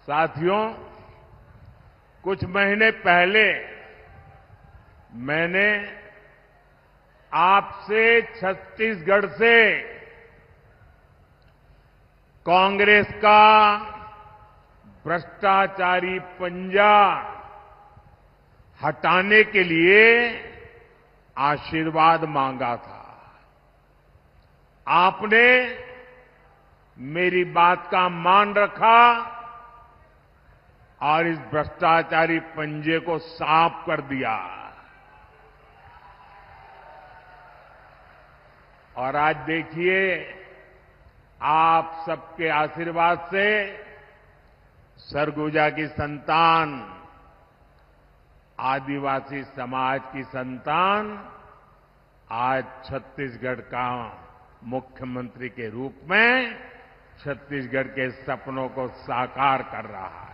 साथियों, कुछ महीने पहले मैंने आपसे छत्तीसगढ़ से कांग्रेस का भ्रष्टाचारी पंजा हटाने के लिए आशीर्वाद मांगा था। आपने मेरी बात का मान रखा और इस भ्रष्टाचारी पंजे को साफ कर दिया। और आज देखिए, आप सबके आशीर्वाद से सरगुजा की संतान, आदिवासी समाज की संतान आज छत्तीसगढ़ का मुख्यमंत्री के रूप में छत्तीसगढ़ के सपनों को साकार कर रहा है।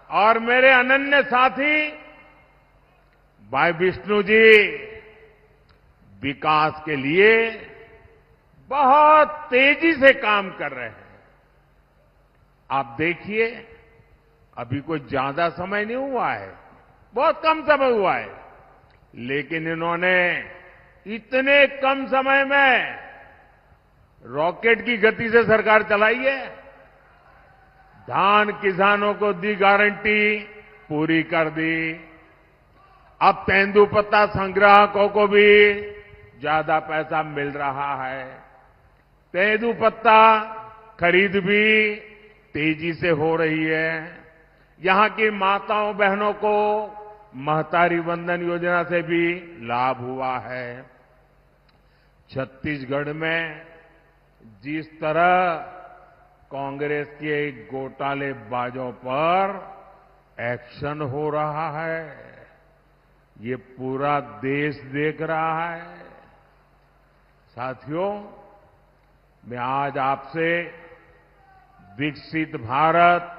और मेरे अनन्य साथी भाई विष्णु जी विकास के लिए बहुत तेजी से काम कर रहे हैं। आप देखिए, अभी कोई ज्यादा समय नहीं हुआ है, बहुत कम समय हुआ है, लेकिन इन्होंने इतने कम समय में रॉकेट की गति से सरकार चलाई है। धान किसानों को दी गारंटी, पूरी कर दी। अब तेंदुपत्ता संग्राहकों को भी ज्यादा पैसा मिल रहा है। तेंदुपत्ता खरीद भी तेजी से हो रही है। यहां की माताओं बहनों को महतारी वंदन योजना से भी लाभ हुआ है। छत्तीसगढ़ में जिस तरह कांग्रेस के घोटालेबाजों पर एक्शन हो रहा है, ये पूरा देश देख रहा है। साथियों, मैं आज आपसे विकसित भारत,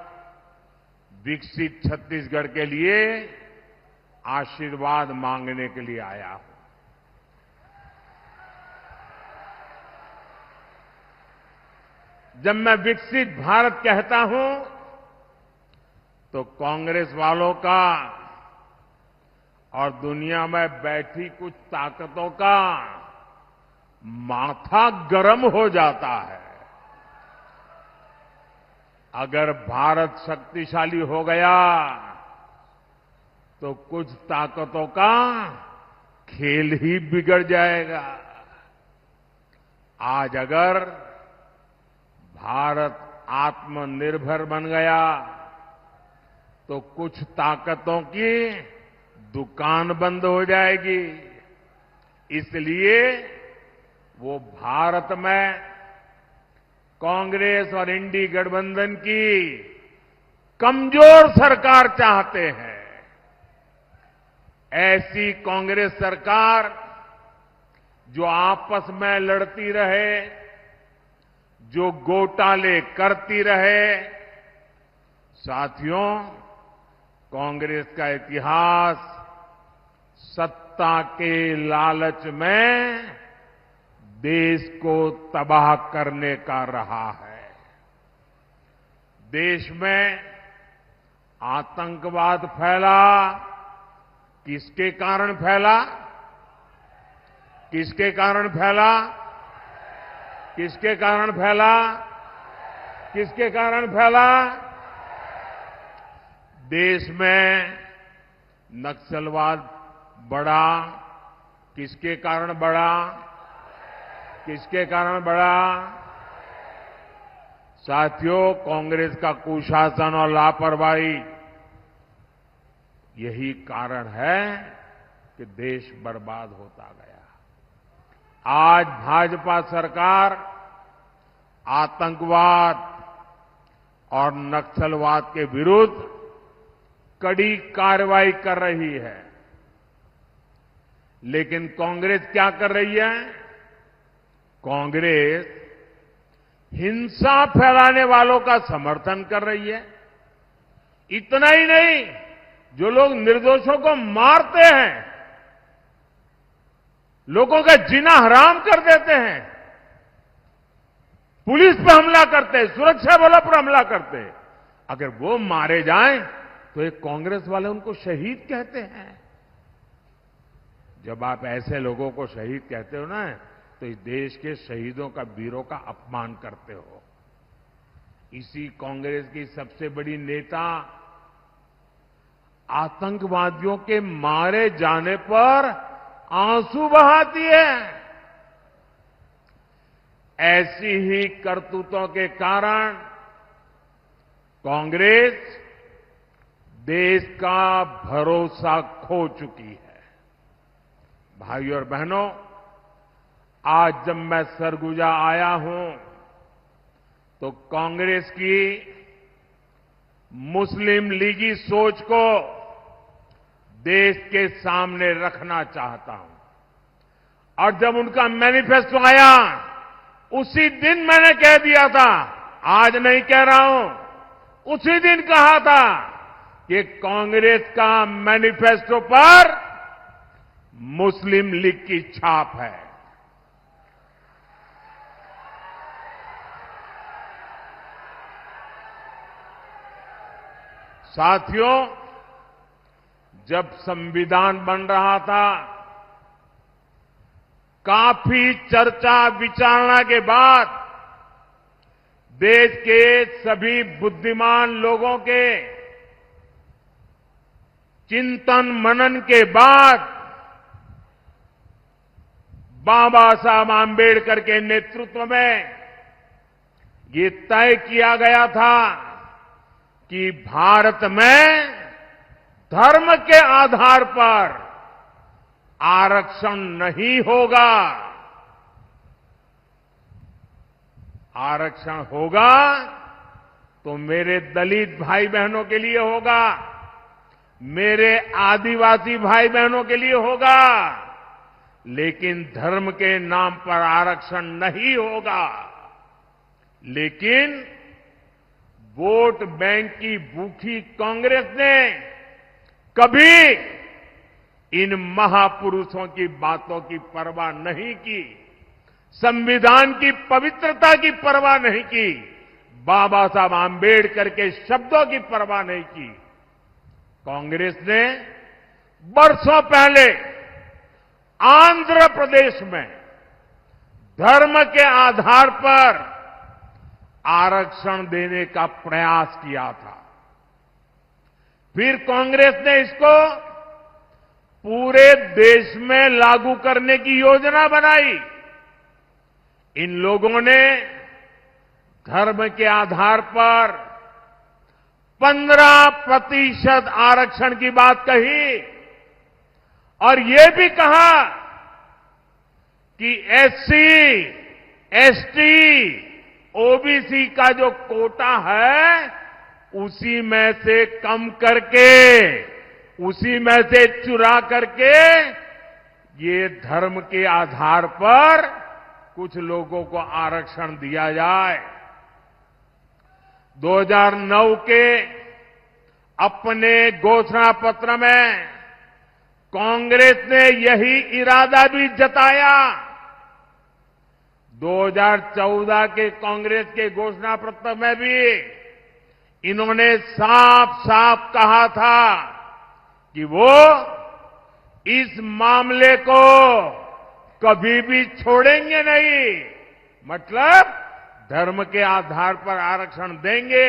विकसित छत्तीसगढ़ के लिए आशीर्वाद मांगने के लिए आया हूं। जब मैं विकसित भारत कहता हूं तो कांग्रेस वालों का और दुनिया में बैठी कुछ ताकतों का माथा गर्म हो जाता है। अगर भारत शक्तिशाली हो गया तो कुछ ताकतों का खेल ही बिगड़ जाएगा। आज अगर भारत आत्मनिर्भर बन गया तो कुछ ताकतों की दुकान बंद हो जाएगी। इसलिए वो भारत में कांग्रेस और इंडी गठबंधन की कमजोर सरकार चाहते हैं। ऐसी कांग्रेस सरकार जो आपस में लड़ती रहे, जो घोटाले करती रहे। साथियों, कांग्रेस का इतिहास सत्ता के लालच में देश को तबाह करने का रहा है। देश में आतंकवाद फैला, किसके कारण फैला? किसके कारण फैला? किसके कारण फैला? किसके कारण फैला? देश में नक्सलवाद बढ़ा, किसके कारण बढ़ा? किसके कारण बढ़ा? साथियों, कांग्रेस का कुशासन और लापरवाही यही कारण है कि देश बर्बाद होता गया। आज भाजपा सरकार आतंकवाद और नक्सलवाद के विरुद्ध कड़ी कार्रवाई कर रही है, लेकिन कांग्रेस क्या कर रही है? कांग्रेस हिंसा फैलाने वालों का समर्थन कर रही है। इतना ही नहीं, जो लोग निर्दोषों को मारते हैं, लोगों का जीना हराम कर देते हैं, पुलिस पे हमला करते, सुरक्षा बलों पर हमला करते। अगर वो मारे जाएं तो ये कांग्रेस वाले उनको शहीद कहते हैं। जब आप ऐसे लोगों को शहीद कहते हो ना, तो इस देश के शहीदों का, वीरों का अपमान करते हो। इसी कांग्रेस की सबसे बड़ी नेता आतंकवादियों के मारे जाने पर आंसू बहाती है। ऐसी ही करतूतों के कारण कांग्रेस देश का भरोसा खो चुकी है। भाइयों और बहनों, आज जब मैं सरगुजा आया हूं तो कांग्रेस की मुस्लिम लीगी सोच को देश के सामने रखना चाहता हूं। और जब उनका मैनिफेस्टो आया, उसी दिन मैंने कह दिया था, आज नहीं कह रहा हूं, उसी दिन कहा था कि कांग्रेस का मैनिफेस्टो पर मुस्लिम लीग की छाप है। साथियों, जब संविधान बन रहा था, काफी चर्चा विचारणा के बाद देश के सभी बुद्धिमान लोगों के चिंतन मनन के बाद बाबा साहब आंबेडकर के नेतृत्व में ये तय किया गया था कि भारत में धर्म के आधार पर आरक्षण नहीं होगा। आरक्षण होगा तो मेरे दलित भाई बहनों के लिए होगा, मेरे आदिवासी भाई बहनों के लिए होगा, लेकिन धर्म के नाम पर आरक्षण नहीं होगा। लेकिन वोट बैंक की भूखी कांग्रेस ने कभी इन महापुरुषों की बातों की परवाह नहीं की, संविधान की पवित्रता की परवाह नहीं की, बाबा साहब आंबेडकर के शब्दों की परवाह नहीं की। कांग्रेस ने बरसों पहले आंध्र प्रदेश में धर्म के आधार पर आरक्षण देने का प्रयास किया था। फिर कांग्रेस ने इसको पूरे देश में लागू करने की योजना बनाई। इन लोगों ने धर्म के आधार पर 15% आरक्षण की बात कही और ये भी कहा कि एससी, एसटी, ओबीसी का जो कोटा है उसी में से कम करके, उसी में से चुरा करके ये धर्म के आधार पर कुछ लोगों को आरक्षण दिया जाए। 2009 के अपने घोषणा पत्र में कांग्रेस ने यही इरादा भी जताया। 2014 के कांग्रेस के घोषणा पत्र में भी इन्होंने साफ साफ कहा था कि वो इस मामले को कभी भी छोड़ेंगे नहीं। मतलब धर्म के आधार पर आरक्षण देंगे,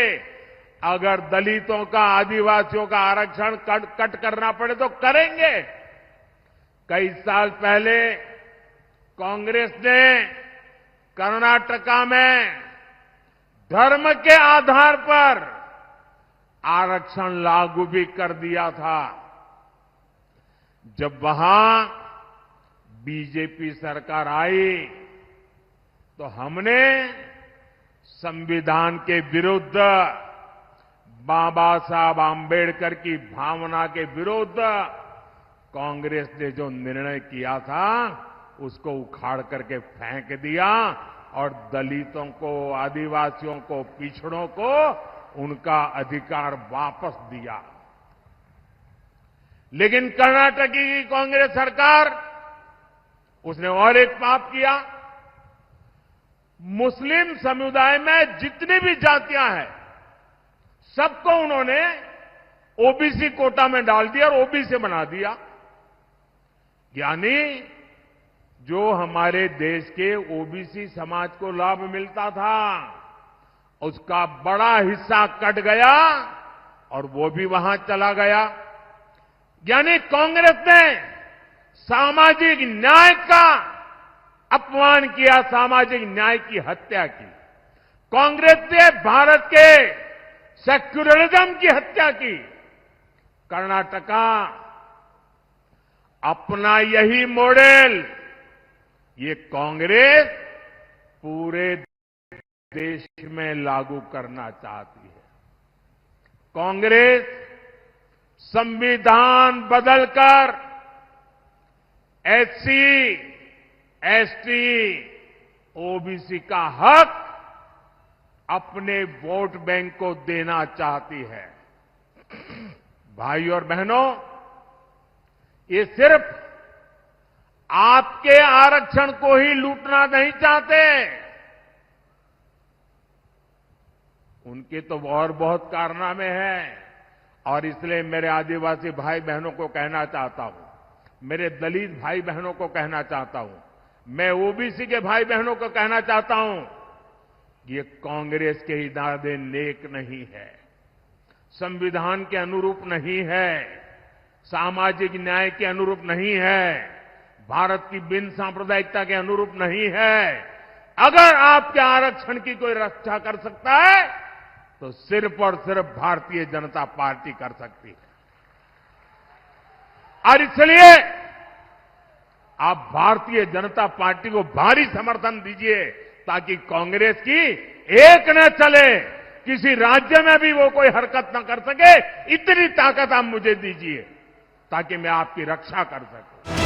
अगर दलितों का, आदिवासियों का आरक्षण कट करना पड़े तो करेंगे। कई साल पहले कांग्रेस ने कर्नाटका में धर्म के आधार पर आरक्षण लागू भी कर दिया था। जब वहां बीजेपी सरकार आई तो हमने संविधान के विरुद्ध, बाबा साहब आंबेडकर की भावना के विरुद्ध कांग्रेस ने जो निर्णय किया था उसको उखाड़ करके फेंक दिया और दलितों को, आदिवासियों को, पिछड़ों को उनका अधिकार वापस दिया। लेकिन कर्नाटक की कांग्रेस सरकार, उसने और एक पाप किया। मुस्लिम समुदाय में जितनी भी जातियां हैं, सबको उन्होंने ओबीसी कोटा में डाल दिया और ओबीसी बना दिया। यानी जो हमारे देश के ओबीसी समाज को लाभ मिलता था, उसका बड़ा हिस्सा कट गया और वो भी वहां चला गया। यानी कांग्रेस ने सामाजिक न्याय का अपमान किया, सामाजिक न्याय की हत्या की। कांग्रेस ने भारत के सेक्युलरिज्म की हत्या की। कर्नाटका अपना यही मॉडल ये कांग्रेस पूरे देश में लागू करना चाहती है। कांग्रेस संविधान बदलकर एससी, एसटी, ओबीसी का हक अपने वोट बैंक को देना चाहती है। भाई और बहनों, ये सिर्फ आपके आरक्षण को ही लूटना नहीं चाहते, उनके तो और बहुत कारनामे हैं। और इसलिए मेरे आदिवासी भाई बहनों को कहना चाहता हूं, मेरे दलित भाई बहनों को कहना चाहता हूं, मैं ओबीसी के भाई बहनों को कहना चाहता हूं, ये कांग्रेस के इरादे नेक नहीं है, संविधान के अनुरूप नहीं है, सामाजिक न्याय के अनुरूप नहीं है, भारत की बिन सांप्रदायिकता के अनुरूप नहीं है। अगर आपके आरक्षण की कोई रक्षा कर सकता है तो सिर्फ और सिर्फ भारतीय जनता पार्टी कर सकती है। और इसलिए आप भारतीय जनता पार्टी को भारी समर्थन दीजिए ताकि कांग्रेस की एक न चले, किसी राज्य में भी वो कोई हरकत न कर सके। इतनी ताकत आप मुझे दीजिए ताकि मैं आपकी रक्षा कर सकूं।